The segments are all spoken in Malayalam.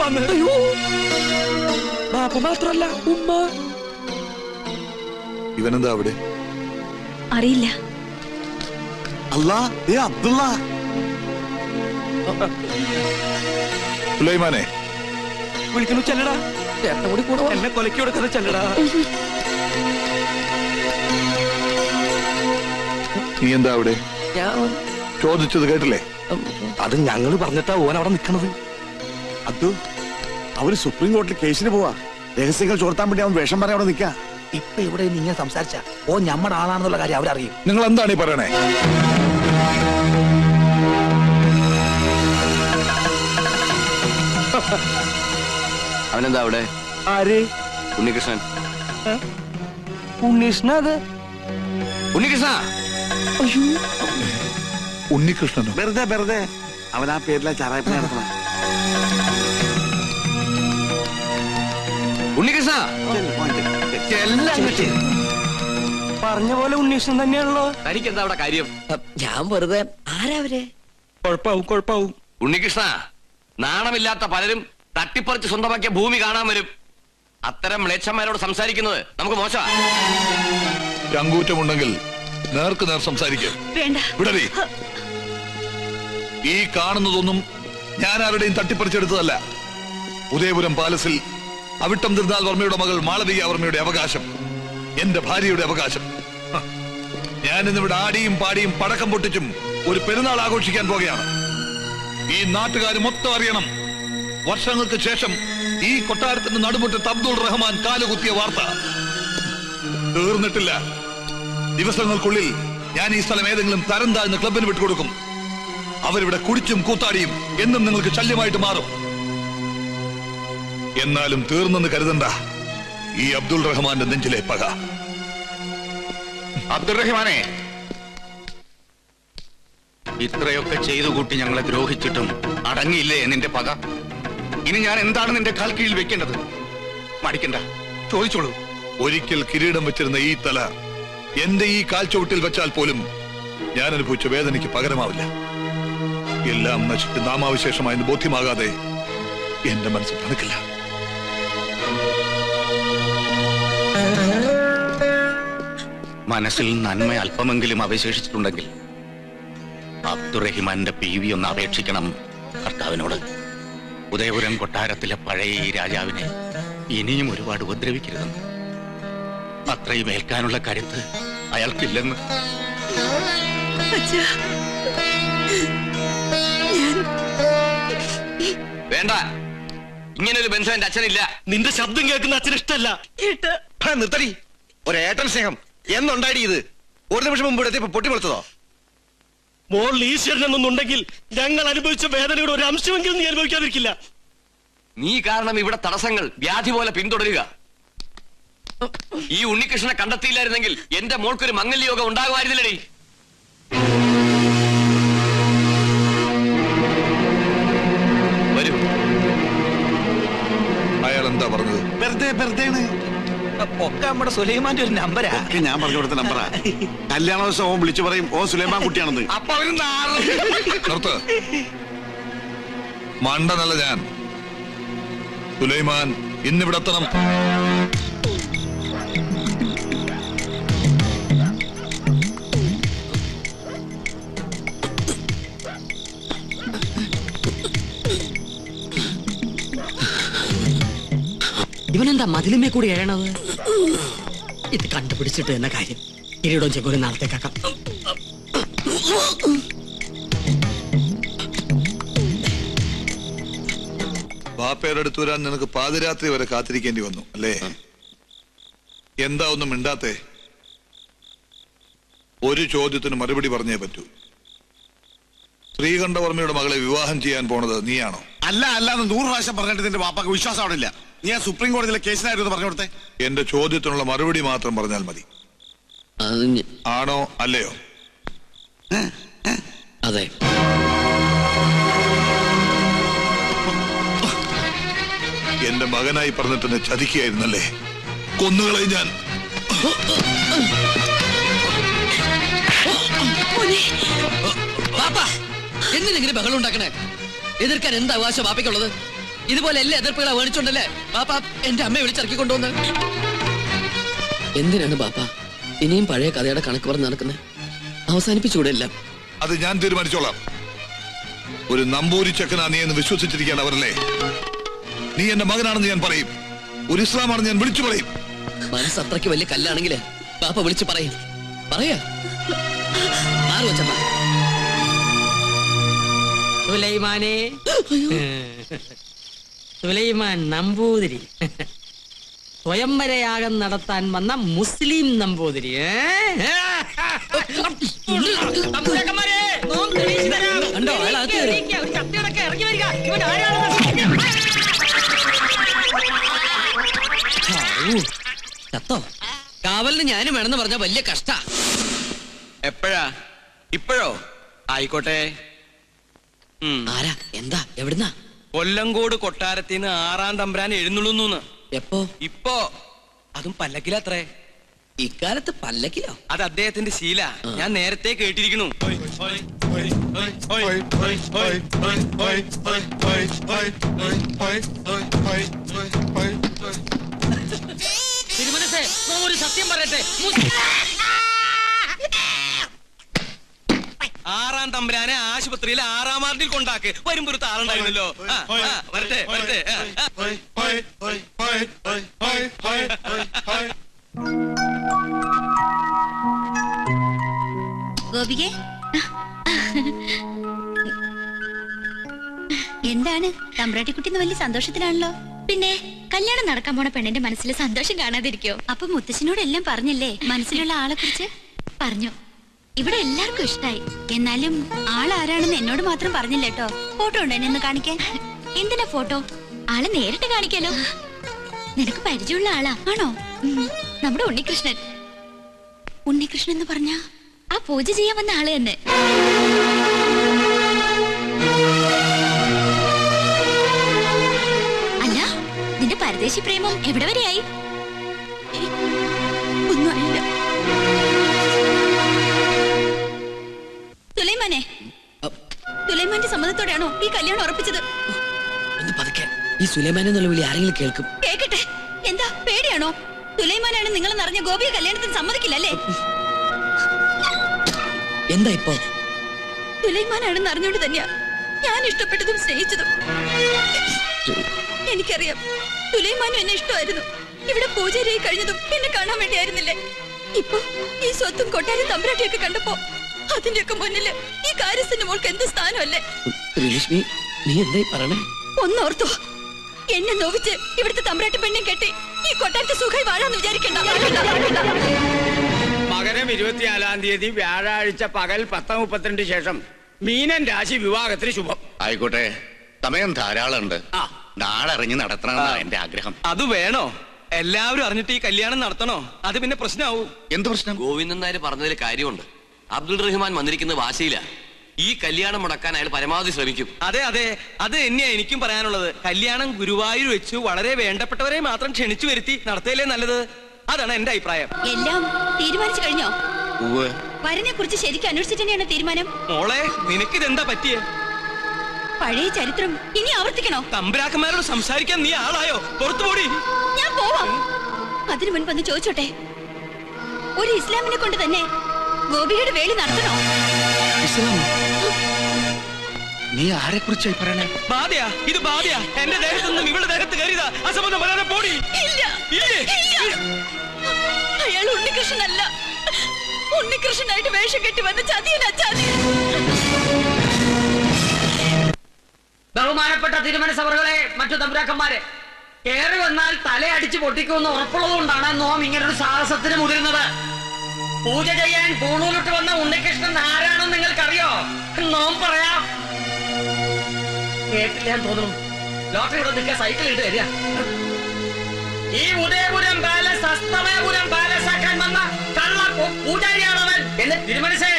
ഉമ്മാന്ന്. ബാപ്പ മാത്രല്ല ഉമ്മ. ഇവനെന്താ അവിടെ? അറിയില്ല. അബ്ദുള്ള. സുലൈമാനെ വിളിക്കുന്നു, ചെല്ലടാ. കൂടി കൂടെ എന്നെ കൊലക്കി കൊടുക്കുന്നത് ചെല്ലടാ. നീ എന്താ അവിടെ? ചോദിച്ചത് കേട്ടില്ലേ? അത് ഞങ്ങള് പറഞ്ഞിട്ടാ ഓൻ അവിടെ നിക്കണത്. അബ്ദു, അവര് സുപ്രീം കോടതിയിൽ കേസിന് പോവാ. രഹസ്യങ്ങൾ ചോർത്താൻ വേണ്ടി അവൻ വേഷം പറയാൻ അവിടെ നിൽക്കാ. ഇപ്പൊ ഇവിടെ നിങ്ങൾ സംസാരിച്ച ഓ ഞമ്മടെ ആളാണെന്നുള്ള കാര്യം അവരറിയും. നിങ്ങൾ എന്താണ് ഈ പറയണേ? അവനെന്താ അവിടെ? ആര്? ഉണ്ണികൃഷ്ണൻ. ഉണ്ണീഷ്ണ? അത് ഉണ്ണികൃഷ്ണ. ഉണ്ണികൃഷ്ണനോ? വെറുതെ അവൻ ആ പേരിലെ ചാറായ്പ നടത്തണം. ഉണ്ണികൃഷ്ണ പറഞ്ഞ പോലെ ഉണ്ണീഷ്ണൻ തന്നെയാണല്ലോ. തനിക്കെന്താ അവിടെ കാര്യം? ഞാൻ വെറുതെ. ആരാവരെ? കുഴപ്പാവും. ഉണ്ണികൃഷ്ണ, നാണമില്ലാത്ത പലരും തട്ടിപ്പറിച്ച് സ്വന്തമാക്കിയ ഭൂമി കാണാൻ വരും. അത്തരം മ്ലേച്ഛന്മാരോട് സംസാരിക്കുന്നത് നമുക്ക് മോശമാണ്. ചങ്കൂറ്റമുണ്ടെങ്കിൽ നേർക്ക് നേർ സംസാരിക്കും. വിടറി. ഈ കാണുന്നതൊന്നും ഞാൻ ആരുടെയും തട്ടിപ്പറിച്ചെടുത്തതല്ല. ഉദയപുരം പാലസിൽ അവിട്ടം തിരുനാൾ വർമ്മയുടെ മകൾ മാളവിക വർമ്മയുടെ അവകാശം, എന്റെ ഭാര്യയുടെ അവകാശം. ഞാൻ ഇന്നിവിടെ ആടിയും പാടിയും പടക്കം പൊട്ടിച്ചും ഒരു പെരുന്നാൾ ആഘോഷിക്കാൻ പോകുകയാണ്. ഈ നാട്ടുകാർ മൊത്തം അറിയണം, വർഷങ്ങൾക്ക് ശേഷം ഈ കൊട്ടാരത്തിന്റെ നടുമുറ്റത്ത് അബ്ദുൾ റഹ്മാൻ കാലുകുത്തിയ വാർത്ത. തീർന്നിട്ടില്ല. ദിവസങ്ങൾക്കുള്ളിൽ ഞാൻ ഈ സ്ഥലം ഏതെങ്കിലും തരം താഴ്ന്ന ക്ലബിന് വിട്ടുകൊടുക്കും. അവരിവിടെ കുടിച്ചും കൂത്താടിയും എന്നും നിങ്ങൾക്ക് ശല്യമായിട്ട് മാറും. എന്നാലും തീർന്നെന്ന് കരുതണ്ട ഈ അബ്ദുൾ റഹ്മാന്റെ നെഞ്ചിലെ പക. അബ്ദുൾ റഹ്മാനെ, ഇത്രയൊക്കെ ചെയ്തു കൂട്ടി ഞങ്ങളെ ദ്രോഹിച്ചിട്ടും അടങ്ങിയില്ലേ നിന്റെ പക? ഇനി ഞാൻ എന്താണ് നിന്റെ കാൽ കീഴിൽ വെക്കേണ്ടത്? മടിക്കണ്ട, ചോദിച്ചോളൂ. ഒരിക്കൽ കിരീടം വെച്ചിരുന്ന ഈ തല എന്റെ ഈ കാൽച്ചുവട്ടിൽ വെച്ചാൽ പോലും ഞാൻ അനുഭവിച്ച വേദനയ്ക്ക് പകരമാവില്ല. എല്ലാം നശിച്ച് നാമാവിശേഷമായെന്ന് ബോധ്യമാകാതെ എന്റെ മനസ്സ് തണുക്കില്ല. മനസ്സിൽ നന്മ അല്പമെങ്കിലും അവശേഷിച്ചിട്ടുണ്ടെങ്കിൽ അബ്ദുറഹിമാന്റെ PV ഒന്ന് അപേക്ഷിക്കണം കർത്താവിനോട്. ഉദയപുരം കൊട്ടാരത്തിലെ പഴയ ഈ രാജാവിനെ ഇനിയും ഒരുപാട് ഉപദ്രവിക്കരുതെന്ന്. അത്രയും ഏൽക്കാനുള്ള കരുത്ത് അയാൾക്കില്ലെന്ന്. വേണ്ട, ഇങ്ങനൊരു ബന്ധം എന്റെ അച്ഛനില്ല. നിന്റെ ശബ്ദം കേൾക്കുന്ന അച്ഛൻ ഇഷ്ടല്ല. നിർത്തടി. ഒരേട്ടൻ സ്നേഹം എന്നുണ്ടായി ഇത്? ഒരു നിമിഷം മുമ്പ് ഇവിടെ പൊട്ടിമുളച്ചതോ? മോൾ ഈശ്വരനൊന്നുണ്ടെങ്കിൽ ഞങ്ങൾ അനുഭവിച്ച വേദനയുടെ ഒരു അംശമെങ്കിലും നീ അനുഭവിക്കാതിരിക്കില്ല. നീ കാരണം ഇവിടെ തടസ്സങ്ങൾ വ്യാധി പോലെ പിന്തുടരുക. ഈ ഉണ്ണികൃഷ്ണനെ കണ്ടെത്തിയില്ലായിരുന്നെങ്കിൽ എന്റെ മോൾക്കൊരു മംഗല്യയോഗം ഉണ്ടാകുമായിരുന്നില്ലടി. വരൂ. അയാൾ എന്താ പറഞ്ഞത്? വെറുതെ ഒക്കെ നമ്മുടെ സുലൈമാന്റെ ഒരു നമ്പരാ. ഞാൻ പറഞ്ഞു കൊടുത്ത നമ്പറാ. കല്യാണ ദിവസം ഓൻ വിളിച്ചു പറയും ഓ സുലൈമാൻ കുട്ടിയാണെന്ന്. അപ്പൊ അവര് നിർത്ത്. മണ്ടനല്ല ഞാൻ. സുലൈമാൻ ഇന്നിവിടെ എത്തണം. ഇവനെന്താ മതിലുമേ കൂടി എഴണത്? ഇത് കണ്ടുപിടിച്ചിട്ട് എന്ന കാര്യം. കിരീടം ചെക്കോലും നാളത്തേക്കാക്കാം. ബാപ്പയുടെ അടുത്ത് വരാൻ നിനക്ക് പാതിരാത്രി വരെ കാത്തിരിക്കേണ്ടി വന്നു അല്ലേ? എന്താ ഒന്നും മിണ്ടാത്തേ? ഒരു ചോദ്യത്തിന് മറുപടി പറഞ്ഞേ പറ്റൂ. ശ്രീകണ്ഠവർമ്മയുടെ മകളെ വിവാഹം ചെയ്യാൻ പോണത് നീയാണോ? അല്ലാന്ന് 100 പ്രാവശ്യം പറഞ്ഞിട്ട് നിന്റെ വാപ്പാക്ക് വിശ്വാസം അവിടെ ഇല്ല. നീ ആ സുപ്രീം കോടതിയിലെ കേസിനായിരുന്നു പറഞ്ഞു കൊടുത്തേ. എന്റെ ചോദ്യത്തിനുള്ള മറുപടി മാത്രം പറഞ്ഞാൽ മതി. ആണോ അല്ലയോ? അതെ. എന്റെ മകനായി പറഞ്ഞിട്ട് എന്നെ ചതിക്കുകയായിരുന്നല്ലേ? കൊന്നുകളെ ഞാൻ. എന്തിനെങ്കിലും ബഹളം ഉണ്ടാക്കണേ? എതിർക്കാൻ എന്താ അവകാശം ബാപ്പയ്ക്കുള്ളത്? ഇതുപോലെ എല്ലാ എതിർപ്പുകളെ മേടിച്ചോണ്ടല്ലേ ബാപ്പ എന്റെ അമ്മയെ വിളിച്ചിറക്കി കൊണ്ടുവന്ന്. എന്തിനാണ് ബാപ്പ ഇനിയും പഴയ കഥയുടെ കണക്ക് പറഞ്ഞ് നടക്കുന്നത്? അവസാനിപ്പിച്ചുകൂടെ എല്ലാം? അത് ഞാൻ തീരുമാനിച്ചോളാം. ഒരു നമ്പൂരി ചെക്കനാ നീ എന്ന് വിശ്വസിച്ചിരിക്കുകയാണ് അവരല്ലേ. നീ എന്റെ മകനാണെന്ന് ഞാൻ പറയും, ഒരു ഇസ്ലാമാണെന്ന് ഞാൻ വിളിച്ചു പറയും. മനസ്സ് അത്രയ്ക്ക് വലിയ കല്ലാണെങ്കില് ബാപ്പ വിളിച്ചു പറയും. പറയാ സുലൈമാനെ, സുലൈമാൻ നമ്പൂതിരി, സ്വയംവരയാഗം നടത്താൻ വന്ന മുസ്ലിം നമ്പൂതിരി. കണ്ടോ ചത്തോ? കാവലിന് ഞാനും വേണമെന്ന് പറഞ്ഞ വലിയ കഷ്ട. എപ്പോഴാ? ഇപ്പോഴോ? ആയിക്കോട്ടെ. ആരാ? എന്താ? എവിടുന്നാ? കൊല്ലങ്കോട് കൊട്ടാരത്തിന്ന് 6-ാം തമ്പുരാൻ എഴുന്നള്ളുന്നു. എപ്പോ? ഇപ്പോ. അതും പല്ലക്കിലത്രേ. ഇക്കാലത്ത് പല്ലക്കിലോ? അത് അദ്ദേഹത്തിന്റെ ശീല. ഞാൻ നേരത്തെ കേട്ടിരിക്കുന്നു. തിരുമനസേ, ഒരു സത്യം പറയട്ടെ. 6-ാം തമ്പുരാനെ ആശുപത്രിയിൽ 6-ാം വാർഡിൽ കൊണ്ടാക്ക്. വരുമ്പോ ഒരു താളുണ്ടായിരുന്നല്ലോ. വരട്ടെ വരട്ടെ. ഗോപികെ, എന്താണ് തമ്പ്രാട്ടിക്കുട്ടിന്ന് വലിയ സന്തോഷത്തിലാണല്ലോ? പിന്നെ കല്യാണം നടക്കാൻ പോണ പെണ്ണിന്റെ മനസ്സിൽ സന്തോഷം കാണാതിരിക്കോ? അപ്പൊ മുത്തശ്ശനോട് എല്ലാം പറഞ്ഞല്ലേ? മനസ്സിലുള്ള ആളെ കുറിച്ച് പറഞ്ഞു. ഇവിടെ എല്ലാവർക്കും ഇഷ്ടായി. എന്നാലും ആളാരാണെന്ന് എന്നോട് മാത്രം പറഞ്ഞില്ല കേട്ടോ. ഫോട്ടോ ഉണ്ടോ എന്നെ ഒന്ന് കാണിക്കാൻ? എന്തിനാ ഫോട്ടോ? ആളെ നേരിട്ട് കാണിക്കാലോ. നിനക്ക് പരിചയമുള്ള ആളാ? ആണോ? നമ്മുടെ ഉണ്ണികൃഷ്ണൻ. ഉണ്ണികൃഷ്ണൻ എന്ന് പറഞ്ഞ ആ പൂജ ചെയ്യാൻ വന്ന ആള് തന്നെ. അല്ല, നിന്റെ പരദേശി പ്രേമം എവിടെ വരെയായി? ഒന്നും അറിയില്ല. സുലൈമാനെ, സുലൈമാന്റെ സമ്മതത്തോടെയാണോ ഈ കല്യാണം ഉറപ്പിച്ചത്? ഒന്ന് പതുക്കെ. ഈ സുലൈമാനെ എന്നുള്ള വിളി ആരെങ്കിലും കേൾക്കും. കേക്കട്ടെ. എന്താ പേടിയാണോ? സുലൈമാനാണ് നിങ്ങൾ നിറഞ്ഞ ഗോപിയെ കല്യാണത്തിന് സമ്മതിക്കില്ലല്ലേ? എന്താ ഇപ്പോ? സുലൈമാനാണെന്ന് അറിഞ്ഞോണ്ട് തന്നെയാ ഞാൻ ഇഷ്ടപ്പെട്ടതും സ്നേഹിച്ചതും. എനിക്കറിയാം, സുലൈമാനും എന്നെ ഇഷ്ടമായിരുന്നു. ഇവിടെ പൂജാരിയായി കഴിഞ്ഞതും എന്നെ കാണാൻ വേണ്ടിയായിരുന്നില്ലേ? ഇപ്പൊ ഈ സ്വത്തും കൊട്ടാരും തമ്പുരാട്ടിയൊക്കെ കണ്ടപ്പോ അതിന്റെയൊക്കെ മുന്നില് ഈ കാര്യസ്ഥന്റെ മോൾക്ക് എന്ത് സ്ഥാനമല്ലേ? ശ്രീലക്ഷ്മി, നീ എന്തായി പറയണേ? ഒന്നോർത്തോ, എന്നെ നോവിച്ച് ഇവിടുത്തെ തമ്പുരാട്ടി പെണ്ണെ കെട്ടി ഈ കൊട്ടാരത്തെ സുഖമായി വാഴാന്ന് വിചാരിക്കണ്ട. മകരം 24-ാം തീയതി വ്യാഴാഴ്ച പകൽ 10:32 ശേഷം മീനൻ രാശി വിവാഹത്തിന് ശുഭം. ആയിക്കോട്ടെ, സമയം ധാരാളം ഉണ്ട്. നാളെ അറിഞ്ഞ് നടത്തണമെന്നാ എന്റെ ആഗ്രഹം. അത് വേണോ? എല്ലാവരും അറിഞ്ഞിട്ട് ഈ കല്യാണം നടത്തണോ? അത് പിന്നെ പ്രശ്നമാവൂ. എന്ത് പ്രശ്നം? ഗോവിന്ദൻ നായർ പറഞ്ഞതിൽ കാര്യമുണ്ട്. അബ്ദുൾ റഹ്മാൻ വന്നിരിക്കുന്ന വാശിയില. ഈ കല്യാണം മുടക്കാൻ അയാൾ പരമാവധി ശ്രമിക്കും. അതെ അതെ, അത് തന്നെയാ എനിക്കും പറയാനുള്ളത്. കല്യാണം ഗുരുവായൂർ വെച്ചു വളരെ വേണ്ടപ്പെട്ടവരെ മാത്രം ക്ഷണിച്ചു വരുത്തി നടത്തിയല്ലേ നല്ലത്. അതാണ് എന്റെ അഭിപ്രായം. എല്ലാം തീരുമാനിച്ചു കഴിഞ്ഞോ? വരനെ കുറിച്ച് ശരിക്കും അന്വേഷിച്ചിട്ട് തന്നെയാണ് തീരുമാനം. മോളെ, നിനക്കിതെന്താ പറ്റിയേ? പഴയ ചരിത്രം ഇനി ആവർത്തിക്കണോ? തമ്പുരാക്കന്മാരോട് സംസാരിക്കാൻ നീ ആളായോ? പുറത്തു പോടി. ഞാൻ പോവാം. അതിനു മുൻപ് ഒന്ന് ചോദിച്ചോട്ടെ, ഒരു ഇസ്ലാമിനെ കൊണ്ട് തന്നെ ഗോപികയുടെ വേലി നടത്തണോ? നീ ആരെ കുറിച്ചായി പറയണേ? ബാധയാ, ഇത് ബാധയാ. എന്റെ ദേഹത്തു നിന്നും ഇവളുടെ ദേഹത്ത് കയറിയതാ. അസംബന്ധം വരാതെ പോടി. ഇല്ല, ഇല്ലേ? അയാൾ ഉണ്ണികൃഷ്ണനല്ല. ഉണ്ണികൃഷ്ണനായിട്ട് വേഷം കെട്ടി വന്ന ചതിയനാ, ചതിയൻ. ബഹുമാനപ്പെട്ട തിരുമനസഭകളെ, മറ്റു തമ്പുരാക്കന്മാരെ, കേറി വന്നാൽ തലയടിച്ച് പൊട്ടിക്കുമെന്ന് ഉറപ്പുള്ളതുകൊണ്ടാണ് നോം ഇങ്ങനൊരു സാഹസത്തിന് മുതിരുന്നത്. പൂജ ചെയ്യാൻ പൂണൂലിട്ട് വന്ന ഉണ്ണികൃഷ്ണൻ ആരാണെന്ന് നിങ്ങൾക്കറിയോ? നോം പറയാം. കേട്ടില്ല തോന്നുന്നു. ലോട്ടറി ഇവിടെ നിൽക്കുക, സൈക്കിൾ ഇട്ട് തരിക. ഈ ഉദയപുരം പാലസ് അസ്തമയപുരം പാലസ് ആക്കാൻ വന്ന കള്ള പൂജാരിയാണവൻ. എന്ന് തിരുമനസേ,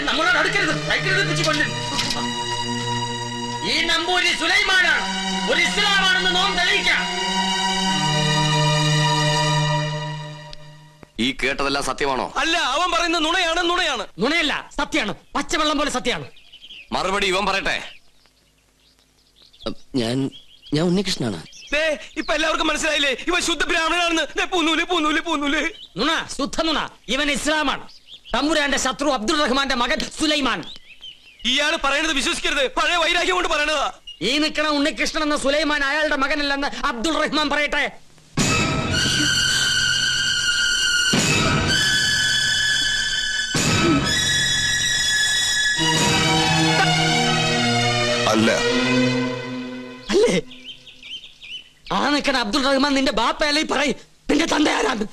നമ്മളോട് അടുക്കരുത്. സൈക്കിൾ എടുപ്പിച്ച് കൊല്ലും. ഈ നമ്പൂരി സുലൈമാനാണ്, ഒരു ഇസ്ലാമാണെന്ന് നോം തെളിയിക്കാം. ഈ കേട്ടതെല്ലാം സത്യമാണോ? അല്ല, അവൻ പറയുന്നത് നുണയാണ്. നുണയാണ്. നുണയല്ല, സത്യമാണ്. പച്ചവെള്ളം പോലെ സത്യമാണ്. മറുപടി ഇവൻ പറയട്ടെ. ഞാൻ ഞാൻ ഉണ്ണികൃഷ്ണനാണ്. ഇപ്പൊ എല്ലാവർക്കും മനസ്സിലായില്ലേ ഇവ ശുദ്ധ ബ്രാഹ്മണനാണെന്ന്. പൂന്നൂല് പൂന്നൂല് പൂന്നൂല്. നുണ, ശുദ്ധ നുണ. ഇവൻ ഇസ്ലാമാണ്. തമ്പുരാന്റെ ശത്രു അബ്ദുൾ റഹ്മാന്റെ മകൻ സുലൈമാൻ. ഇയാള് പറയണത് വിശ്വസിക്കരുത്. പഴയ വൈരാഗ്യം കൊണ്ട് പറയണതാ. ഈ നിൽക്കണ ഉണ്ണികൃഷ്ണൻ എന്ന സുലൈമാൻ അയാളുടെ മകനല്ലെന്ന് അബ്ദുൾ റഹ്മാൻ പറയട്ടെ. അല്ല. അല്ലേ? ആ നിൽക്കണ അബ്ദുൾ റഹ്മാൻ നിന്റെ ബാപ്പയല്ലേ? പറയും നിന്റെ തന്ത ആരാണ്?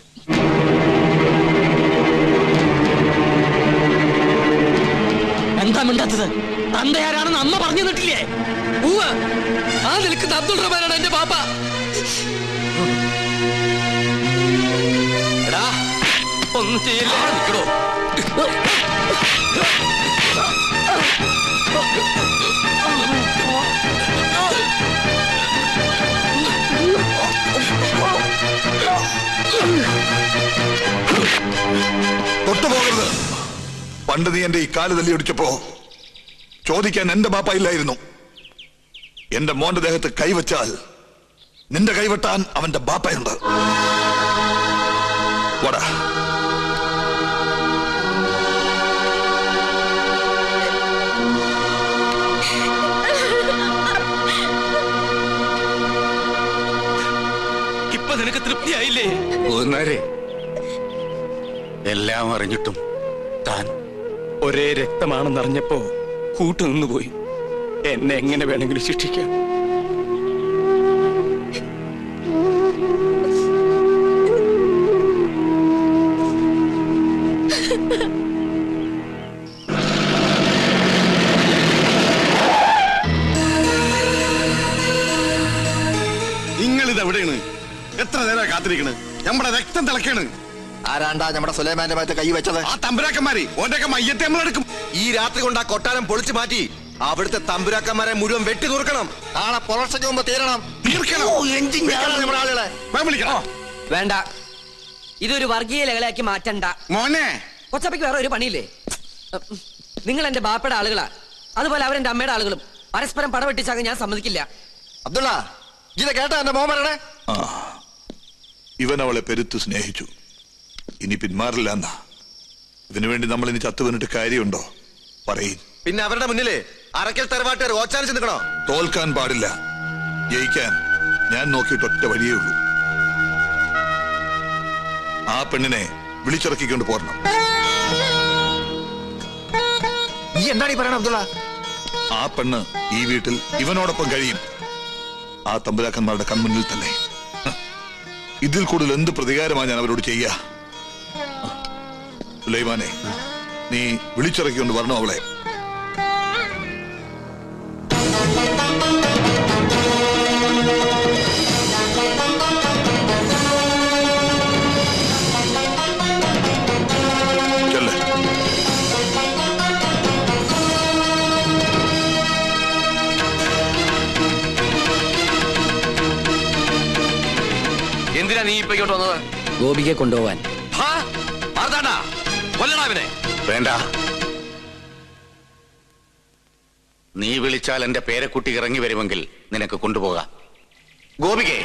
എന്താ മിണ്ടാത്തത്? തന്ത ആരാണെന്ന് അമ്മ പറഞ്ഞു തന്നിട്ടില്ലേ? ആ നിൽക്കുന്ന അബ്ദുൾ റഹ്മാനാണ് എന്റെ പാപ്പ. എടാ ഒന്നും ചെയ്യില്ല. തൊട്ടുപോകരുത്. പണ്ട് നീ എന്റെ ഈ കാല് തല്ലി ഒടിച്ചപ്പോ ചോദിക്കാൻ എന്റെ ബാപ്പ ഇല്ലായിരുന്നു. എന്റെ മോന്റെ ദേഹത്ത് കൈവച്ചാൽ നിന്റെ കൈവെട്ടാൻ അവന്റെ ബാപ്പയുണ്ട്. വടാ. ഇപ്പൊ നിനക്ക് തൃപ്തിയായില്ലേ? എല്ലാം അറിഞ്ഞിട്ടും താൻ ഒരേ രക്തമാണെന്നറിഞ്ഞപ്പോ കൂട്ടുനിന്നുപോയി. എന്നെ എങ്ങനെ വേണമെങ്കിലും ശിക്ഷിക്കാം. നിങ്ങളിതെവിടെയാണ്? എത്ര നേരം കാത്തിരിക്കണ്? നമ്മുടെ രക്തം തിളക്കാണ്. ആരാണ്ടാ നമ്മുടെ സുലൈമാന്റെ ഭാഗത്ത് കൈ വെച്ചത്? ആ തമ്പുരാക്കന്മാര്. ഓന്റെയൊക്കെ മയ്യത്തെ നമ്മളെടുക്കും. ഈ രാത്രി കൊണ്ട് ആ കൊട്ടാരം പൊളിച്ചു മാറ്റി അവിടുത്തെ തമ്പുരാക്കന്മാരെ മുഴുവൻ വെട്ടി തീർക്കണം. നാളെ പുലർച്ചയ്ക്ക് മുമ്പ് തീരണം. നമ്മുടെ ആളുകളെ വേണ്ട, ഇതൊരു വർഗീയ ലഹളയാക്കി മാറ്റണ്ട മോനെ. കൊച്ചപ്പയ്ക്ക് വേറെ ഒരു പണിയില്ലേ? നിങ്ങൾ എന്റെ ബാപ്പയുടെ ആളുകളാ, അതുപോലെ അവരെന്റെ അമ്മയുടെ ആളുകളും. പരസ്പരം പടവെട്ടിച്ചാകാൻ ഞാൻ സമ്മതിക്കില്ല. അബ്ദുള്ള, ഇത് കേട്ടാ എന്റെ മോൻ പറയണേ? ഇവൻ അവളെ പെരുത്ത് സ്നേഹിച്ചു. ഇനി പിന്മാറില്ല എന്നാ. ഇതിനു വേണ്ടി നമ്മൾ ഇനി ചത്തുവന്നിട്ട് കാര്യമുണ്ടോ? പറയും. പിന്നെ അവരുടെ മുന്നില് അറക്കൽ തറവാട്ടുകാർ ഓച്ചാനിച്ച് നിൽക്കണോ? തോൽക്കാൻ പാടില്ല. ജയിക്കാൻ ഞാൻ നോക്കിയിട്ട് ഒറ്റ വഴിയേ ഉള്ളൂ. ആ പെണ്ണിനെ വിളിച്ചിറക്കിക്കൊണ്ട് പോരണം. നീ എന്താണ് ഈ പറയണ അബ്ദുള്ള? ആ പെണ്ണ് ഈ വീട്ടിൽ ഇവനോടൊപ്പം കഴിയും. ആ തമ്പുരാക്കന്മാരുടെ കൺമുന്നിൽ തന്നെ. ഇതിൽ കൂടുതൽ എന്ത് പ്രതികാരമാണ് ഞാൻ അവരോട് ചെയ്യാ? സുലൈമാനെ, നീ വിളിച്ചിറക്കിക്കൊണ്ട് വരണോ അവളെ? എന്തിനാ നീ ഇപ്പൊ ഇങ്ങോട്ട് വന്നത്? ഗോപികയെ കൊണ്ടുപോവാൻ. വേണ്ട. നീ വിളിച്ചാൽ എന്റെ പേരക്കുട്ടി ഇറങ്ങി വരുമെങ്കിൽ നിനക്ക് കൊണ്ടുപോകാം. ഗോപികേ,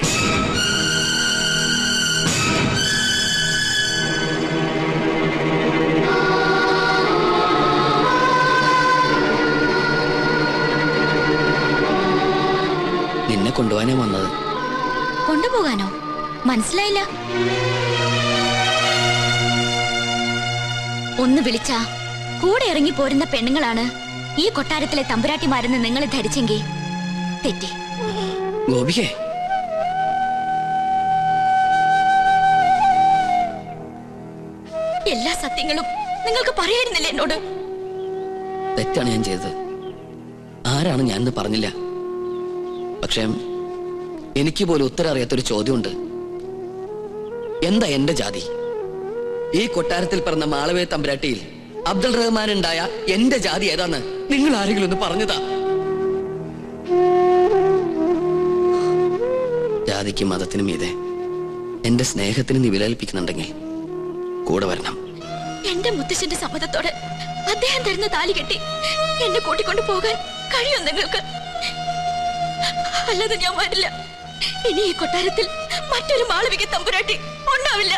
നിന്നെ കൊണ്ടുപോകാനേ വന്നത്. കൊണ്ടുപോകാനോ? മനസ്സിലായില്ല. ഒന്ന് വിളിച്ചാ കൂടെ ഇറങ്ങി പോരുന്ന പെണ്ണുങ്ങളാണ് ഈ കൊട്ടാരത്തിലെ തമ്പുരാട്ടിമാരെന്ന് നിങ്ങൾ ധരിച്ചെങ്കിൽ തെറ്റി. ഗോപികേ, എല്ലാ സത്യങ്ങളും നിങ്ങൾക്ക് പറയായിരുന്നില്ല എന്നോട്. തെറ്റാണ് ഞാൻ ചെയ്തത്. ആരാണ് ഞാൻ എന്ന് പറഞ്ഞില്ല. പക്ഷേ എനിക്ക് പോലും ഉത്തരം അറിയാത്തൊരു ചോദ്യമുണ്ട്. എന്താ എന്റെ ജാതി? ഈ കൊട്ടാരത്തിൽ പറഞ്ഞ മാളവേ തമ്പുരാട്ടിയിൽ അബ്ദുൾ റഹ്മാൻ ഉണ്ടായ എന്റെ ജാതി ഏതാന്ന് നിങ്ങൾ ആരെങ്കിലും ഒന്ന് പറഞ്ഞതാ? ജാതിക്കും മതത്തിനും മീതെ എന്റെ സ്നേഹത്തിന് നീ വിലൽപ്പിക്കുന്നുണ്ടെങ്കിൽ കൂടെ വരണം. എന്റെ മുത്തശ്ശന്റെ സമ്മതത്തോടെ അദ്ദേഹം തരുന്ന താലി കെട്ടി എന്നെ കൂട്ടിക്കൊണ്ടു പോകാൻ കഴിയും നിങ്ങൾക്ക്? അല്ലാതെ ഞാൻ വരില്ല. ഇനി ഈ കൊട്ടാരത്തിൽ മറ്റൊരു മാളവിക തമ്പുരാട്ടി ഉണ്ടാവില്ല.